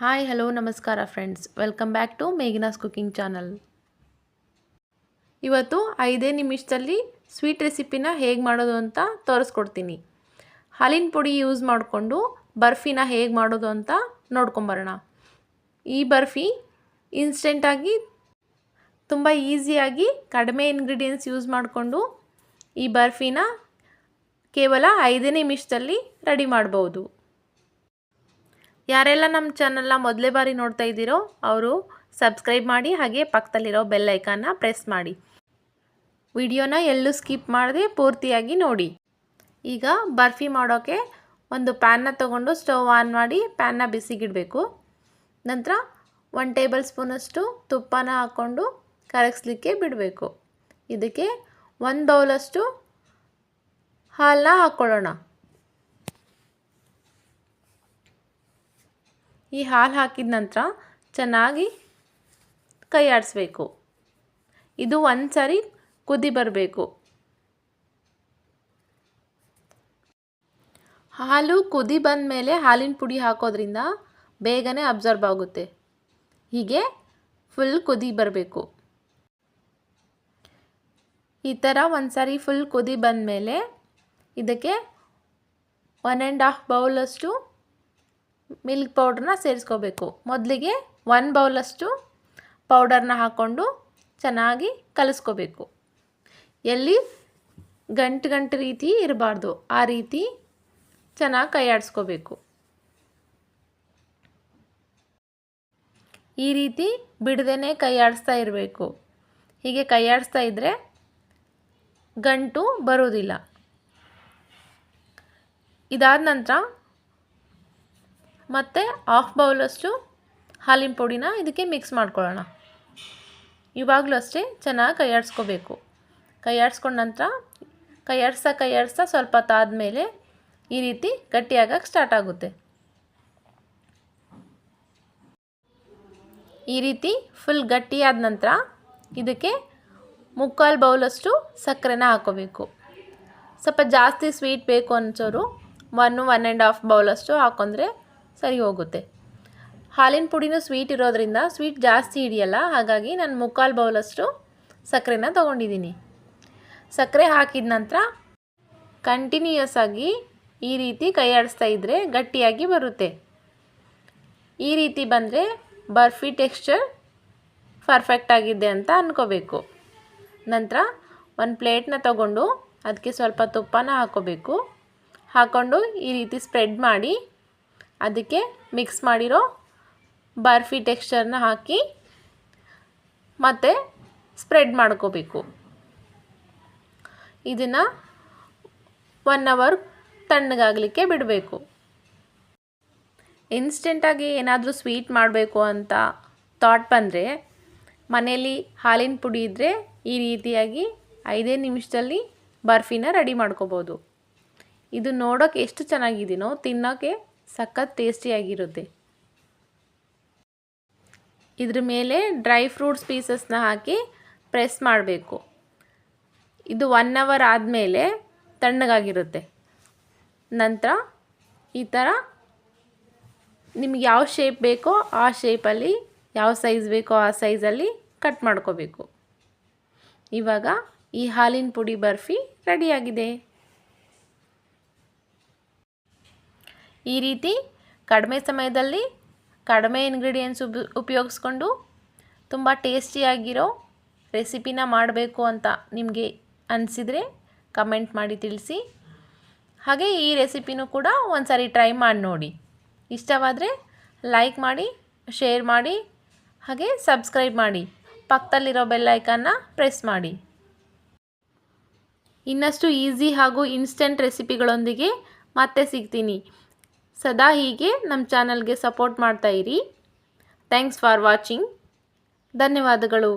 Hi hello ನಮಸ್ಕಾರ friends, welcome back to Meghana's cooking channel. ಇವತ್ತು 5 ನಿಮಿಷದಲ್ಲಿ ಸ್ವೀಟ್ ರೆಸಿಪಿನ ಹೇಗೆ ಮಾಡೋದು ಅಂತ ತೋರಿಸ್ಕೊಡ್ತೀನಿ. ಹಾಲಿನ ಪುಡಿ ಯೂಸ್ ಮಾಡಿಕೊಂಡು ಬರ್ಫಿನ ಹೇಗೆ ಮಾಡೋದು ಅಂತ ನೋಡ್ಕೊಂಬರೋಣ. ಈ ಬರ್ಫಿ ಇನ್ಸ್ಟೆಂಟಾಗಿ ತುಂಬ ಈಸಿಯಾಗಿ ಕಡಿಮೆ ಇಂಗ್ರೀಡಿಯೆಂಟ್ಸ್ ಯೂಸ್ ಮಾಡಿಕೊಂಡು ಈ ಬರ್ಫಿನ ಕೇವಲ 5 ನಿಮಿಷದಲ್ಲಿ ರೆಡಿ ಮಾಡ್ಬೋದು. ಯಾರೆಲ್ಲ ನಮ್ಮ ಚಾನಲ್ನ ಮೊದಲೇ ಬಾರಿ ನೋಡ್ತಾ ಇದ್ದೀರೋ ಅವರು ಸಬ್ಸ್ಕ್ರೈಬ್ ಮಾಡಿ, ಹಾಗೆ ಪಕ್ಕದಲ್ಲಿರೋ ಬೆಲ್ ಐಕಾನ್ನ ಪ್ರೆಸ್ ಮಾಡಿ. ವಿಡಿಯೋನ ಎಲ್ಲೂ ಸ್ಕಿಪ್ ಮಾಡದೆ ಪೂರ್ತಿಯಾಗಿ ನೋಡಿ. ಈಗ ಬರ್ಫಿ ಮಾಡೋಕ್ಕೆ ಒಂದು ಪ್ಯಾನ್ನ ತೊಗೊಂಡು ಸ್ಟವ್ ಆನ್ ಮಾಡಿ ಪ್ಯಾನ್ನ ಬಿಸಿಗಿಡಬೇಕು. ನಂತರ 1 ಟೇಬಲ್ ಸ್ಪೂನಷ್ಟು ತುಪ್ಪನ ಹಾಕ್ಕೊಂಡು ಕರಗಿಸ್ಲಿಕ್ಕೆ ಬಿಡಬೇಕು. ಇದಕ್ಕೆ 1 ಬೌಲಷ್ಟು ಹಾಲನ್ನ ಹಾಕ್ಕೊಳ್ಳೋಣ. ಈ ಹಾಲು ಹಾಕಿದ ನಂತರ ಚೆನ್ನಾಗಿ ಕೈ ಆಡಿಸ್ಬೇಕು. ಇದು ಒಂದು ಸಾರಿ ಕುದಿ ಬರಬೇಕು. ಹಾಲು ಕುದಿ ಬಂದ ಮೇಲೆ ಹಾಲಿನ ಪುಡಿ ಹಾಕೋದ್ರಿಂದ ಬೇಗನೆ ಅಬ್ಸರ್ವ್ ಆಗುತ್ತೆ. ಹೀಗೆ ಫುಲ್ ಕುದಿ ಬರಬೇಕು. ಈ ಥರ ಒಂದು ಸಾರಿ ಫುಲ್ ಕುದಿ ಬಂದ ಮೇಲೆ ಇದಕ್ಕೆ 1.5 ಬೌಲಷ್ಟು ಮಿಲ್ಕ್ ಪೌಡ್ರನ್ನ ಸೇರಿಸ್ಕೋಬೇಕು. ಮೊದಲಿಗೆ 1 ಬೌಲಷ್ಟು ಪೌಡರ್ನ ಹಾಕ್ಕೊಂಡು ಚೆನ್ನಾಗಿ ಕಲಿಸ್ಕೋಬೇಕು. ಎಲ್ಲಿ ಗಂಟು ರೀತಿ ಇರಬಾರ್ದು, ಆ ರೀತಿ ಚೆನ್ನಾಗಿ ಕೈ ಆಡಿಸ್ಕೋಬೇಕು. ಈ ರೀತಿ ಬಿಡದೇ ಕೈ ಆಡಿಸ್ತಾ ಇರಬೇಕು. ಹೀಗೆ ಕೈ ಆಡಿಸ್ತಾ ಇದ್ದರೆ ಗಂಟು ಬರೋದಿಲ್ಲ. ಇದಾದ ನಂತರ ಮತ್ತು 1/2 ಬೌಲಷ್ಟು ಹಾಲಿನ ಪುಡಿನ ಇದಕ್ಕೆ ಮಿಕ್ಸ್ ಮಾಡ್ಕೊಳ್ಳೋಣ. ಇವಾಗಲೂ ಅಷ್ಟೇ ಚೆನ್ನಾಗಿ ಕೈ ಆಡಿಸ್ಕೋಬೇಕು. ಕೈ ಆಡಿಸ್ಕೊಂಡ ನಂತರ ಕೈ ಆಡಿಸ್ತಾ ಸ್ವಲ್ಪ ಹೊತ್ತಾದಮೇಲೆ ಈ ರೀತಿ ಗಟ್ಟಿಯಾಗಕ್ಕೆ ಸ್ಟಾರ್ಟ್ ಆಗುತ್ತೆ. ಈ ರೀತಿ ಫುಲ್ ಗಟ್ಟಿಯಾದ ನಂತರ ಇದಕ್ಕೆ 3/4 ಬೌಲಷ್ಟು ಸಕ್ಕರೆನ ಹಾಕ್ಕೋಬೇಕು. ಸ್ವಲ್ಪ ಜಾಸ್ತಿ ಸ್ವೀಟ್ ಬೇಕು ಅನ್ಸೋರು 1.5 ಬೌಲಷ್ಟು ಹಾಕೊಂಡ್ರೆ ಸರಿ ಹೋಗುತ್ತೆ. ಹಾಲಿನ ಪುಡಿನೂ ಸ್ವೀಟ್ ಇರೋದ್ರಿಂದ ಸ್ವೀಟ್ ಜಾಸ್ತಿ ಹಿಡಿಯಲ್ಲ, ಹಾಗಾಗಿ ನಾನು 3/4 ಬೌಲಷ್ಟು ಸಕ್ಕರೆನ ತೊಗೊಂಡಿದ್ದೀನಿ. ಸಕ್ಕರೆ ಹಾಕಿದ ನಂತರ ಕಂಟಿನ್ಯೂಯಸ್ ಆಗಿ ಈ ರೀತಿ ಕೈ ಆಡಿಸ್ತಾ ಇದ್ದರೆ ಗಟ್ಟಿಯಾಗಿ ಬರುತ್ತೆ. ಈ ರೀತಿ ಬಂದರೆ ಬರ್ಫಿ ಟೆಕ್ಸ್ಚರ್ ಪರ್ಫೆಕ್ಟ್ ಆಗಿದೆ ಅಂತ ಅಂದ್ಕೋಬೇಕು. ನಂತರ ಒಂದು ಪ್ಲೇಟ್ನ ತಗೊಂಡು ಅದಕ್ಕೆ ಸ್ವಲ್ಪ ತುಪ್ಪನ ಹಾಕ್ಕೋಬೇಕು. ಹಾಕ್ಕೊಂಡು ಈ ರೀತಿ ಸ್ಪ್ರೆಡ್ ಮಾಡಿ ಅದಕ್ಕೆ ಮಿಕ್ಸ್ ಮಾಡಿರೋ ಬರ್ಫಿ ಟೆಕ್ಸ್ಚರ್ನ ಹಾಕಿ ಮತ್ತೆ ಸ್ಪ್ರೆಡ್ ಮಾಡ್ಕೋಬೇಕು. ಇದನ್ನು 1 ಅವರ್ ತಣ್ಣಗಾಗಲಿಕ್ಕೆ ಬಿಡಬೇಕು. ಇನ್ಸ್ಟೆಂಟಾಗಿ ಏನಾದರೂ ಸ್ವೀಟ್ ಮಾಡಬೇಕು ಅಂತ ಥಾಟ್ ಬಂದರೆ ಮನೆಯಲ್ಲಿ ಹಾಲಿನ ಪುಡಿ ಇದ್ದರೆ ಈ ರೀತಿಯಾಗಿ 5 ನಿಮಿಷದಲ್ಲಿ ಬರ್ಫಿನ ರೆಡಿ ಮಾಡ್ಕೋಬೋದು. ಇದು ನೋಡೋಕ್ಕೆ ಎಷ್ಟು ಚೆನ್ನಾಗಿದೆಯೋ ತಿನ್ನೋಕ್ಕೆ ಸಖತ್ ಟೇಸ್ಟಿಯಾಗಿರುತ್ತೆ. ಇದ್ರ ಮೇಲೆ ಡ್ರೈ ಫ್ರೂಟ್ಸ್ ಪೀಸಸ್ನ ಹಾಕಿ ಪ್ರೆಸ್ ಮಾಡಬೇಕು. ಇದು 1 ಅವರ್ ಆದಮೇಲೆ ತಣ್ಣಗಾಗಿರುತ್ತೆ. ನಂತರ ಈ ಥರ ನಿಮ್ಗೆ ಯಾವ ಶೇಪ್ ಬೇಕೋ ಆ ಶೇಪಲ್ಲಿ, ಯಾವ ಸೈಜ್ ಬೇಕೋ ಆ ಸೈಜಲ್ಲಿ ಕಟ್ ಮಾಡ್ಕೋಬೇಕು. ಇವಾಗ ಈ ಹಾಲಿನ ಪುಡಿ ಬರ್ಫಿ ರೆಡಿಯಾಗಿದೆ. ಈ ರೀತಿ ಕಡಿಮೆ ಸಮಯದಲ್ಲಿ ಕಡಿಮೆ ಇಂಗ್ರೀಡಿಯೆಂಟ್ಸ್ ಉಪಯೋಗಿಸ್ಕೊಂಡು ತುಂಬ ಟೇಸ್ಟಿಯಾಗಿರೋ ರೆಸಿಪಿನ ಮಾಡಬೇಕು ಅಂತ ನಿಮಗೆ ಅನಿಸಿದರೆ ಕಮೆಂಟ್ ಮಾಡಿ ತಿಳಿಸಿ. ಹಾಗೆ ಈ ರೆಸಿಪಿನೂ ಕೂಡ ಒಂದು ಸಾರಿ ಟ್ರೈ ಮಾಡಿ ನೋಡಿ. ಇಷ್ಟವಾದರೆ ಲೈಕ್ ಮಾಡಿ, ಶೇರ್ ಮಾಡಿ, ಹಾಗೆ ಸಬ್ಸ್ಕ್ರೈಬ್ ಮಾಡಿ. ಪಕ್ಕದಲ್ಲಿರೋ ಬೆಲ್ ಐಕಾನ್ನ ಪ್ರೆಸ್ ಮಾಡಿ. ಇನ್ನಷ್ಟು ಈಸಿ ಹಾಗೂ ಇನ್ಸ್ಟೆಂಟ್ ರೆಸಿಪಿಗಳೊಂದಿಗೆ ಮತ್ತೆ ಸಿಗ್ತೀನಿ. ಸದಾ ಹೀಗೆ ನಮ್ಮ ಚಾನಲ್ಗೆ ಸಪೋರ್ಟ್ ಮಾಡ್ತಾ ಇರಿ. Thanks for watching. ಧನ್ಯವಾದಗಳು.